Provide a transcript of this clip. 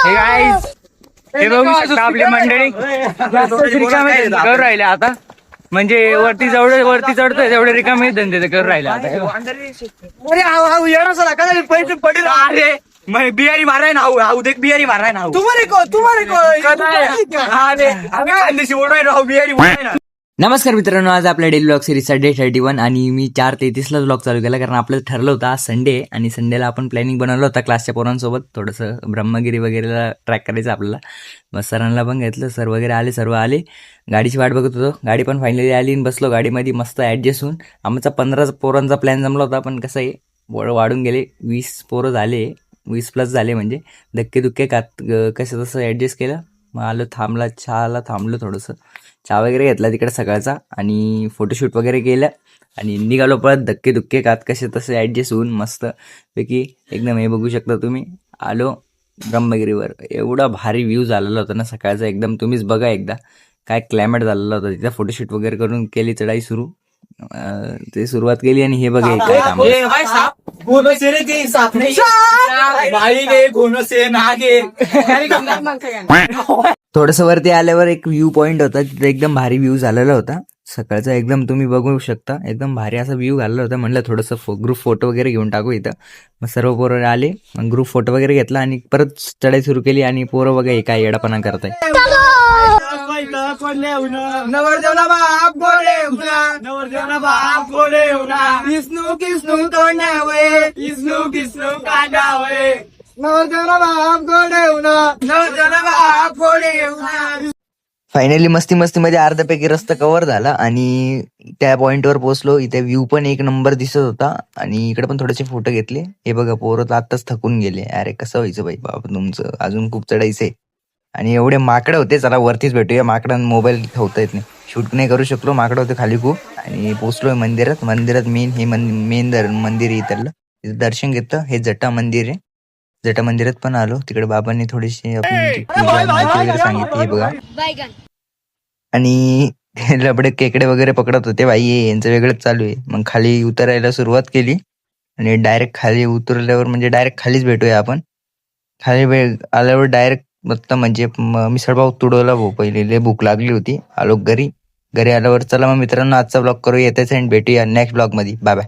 हे गाईज हे बघू शकता आपली मंडळी करू राहिले आता. म्हणजे वरती चढतोय तेवढे रिकामे धंदे करू राहिले आता. पैसे पडेल अरे बिहारी माराय ना देख बिहारी माराय ना बिहारी. नमस्कार मित्रांनो, आज आपल्या डेली ब्लॉग सिरीजचा डे 31 आणि मी 4:33 ला ब्लॉग चालू केला कारण आपलं ठरलं होतं आज संडे आणि संडेला आपण प्लॅनिंग बनवलं होतं क्लासच्या पोरांसोबत थोडंसं ब्रह्मगिरी वगैरेला ट्रॅक करायचं आपल्याला. मग सरांना पण घेतलं, सर वगैरे आले, सर्व आले. गाडीची वाट बघत होतो, गाडी पण फायनली आली आणि बसलो गाडीमध्ये मस्त ॲडजस्ट होऊन. आमचा 15 पोरांचा प्लॅन जमला होता, पण कसं आहे वाढून गेले, 20 पोरं झाले, 20 प्लस झाले. म्हणजे धक्के दुक्के कसं तसं ॲडजस्ट केलं. मग आलो, चहाला थांबलो, थोडंसं चहा वगैरे घेतला तिकडे सकाळचा आणि फोटोशूट वगैरे केलं आणि निघालो परत धक्के दुक्के कसे तसे ॲडजस्ट होऊन मस्त पैकी एकदम. हे बघू शकता तुम्ही, आलो ब्रह्मगिरीवर. एवढा भारी व्ह्यू झालेला होता ना सकाळचा एकदम. तुम्हीच बघा एकदा काय क्लायमेट झालेला होता तिथं. फोटोशूट वगैरे करून केली चढाई सुरू, ते सुरुवात केली आणि हे बघा काय काम. थोडंसं वरती आल्यावर एक व्ह्यू पॉइंट होता, तिथे एकदम भारी व्ह्यू झालेला होता सकाळचा एकदम. तुम्ही बघू शकता एकदम भारी असा व्ह्यू झालेला होता. म्हणलं थोडंसं ग्रुप फोटो वगैरे घेऊन टाकू इथं. मग सर्व पोरं आले, मग ग्रुप फोटो वगैरे घेतला आणि परत चढाई सुरू केली. आणि पोरं बघा काय येडापणा करताय. फायनली मस्ती मध्ये अर्ध्यापैकी रस्ता कव्हर झाला आणि त्या पॉइंटवर पोहोचलो. इथे व्ह्यू पण एक नंबर दिसत होता आणि इकडे पण थोडेसे फोटो घेतले. हे बघा पोरं तर आत्ताच थकून गेले. अरे कसं व्हायचं बाई बाबा तुमचं, अजून खूप चढायचंय. आणि एवढे माकडं होते, चला वरतीच भेटूया. माकडांना मोबाईल ठेवता येत नाही, शूट नाही करू शकलो, माकडं होते खाली खूप. आणि पोहोचलोय मंदिरात मेन हे मेन मंदिर आहे इथलं. तिथं दर्शन घेतलं. हे जटा मंदिर आहे. जटा मंदिरात पण आलो, तिकडे बाबांनी थोडीशी आपली माहिती वगैरे सांगितली. हे बघा, आणि लबडे केकडे वगैरे पकडत होते बाई, यांचं वेगळंच चालू आहे. मग खाली उतरायला सुरुवात केली आणि डायरेक्ट खाली उतरल्यावर म्हणजे डायरेक्ट खालीच भेटूया आपण. खाली आल्यावर डायरेक्ट म्हणजे मिसळपाव तुडवला भाऊ. पहिले लय भूक लागली होती. आलो घरी आल्यावर चला मग मित्रांनो आजचा ब्लॉग करूया, येतेच आणि भेटूया नेक्स्ट ब्लॉग मध्ये. Bye bye.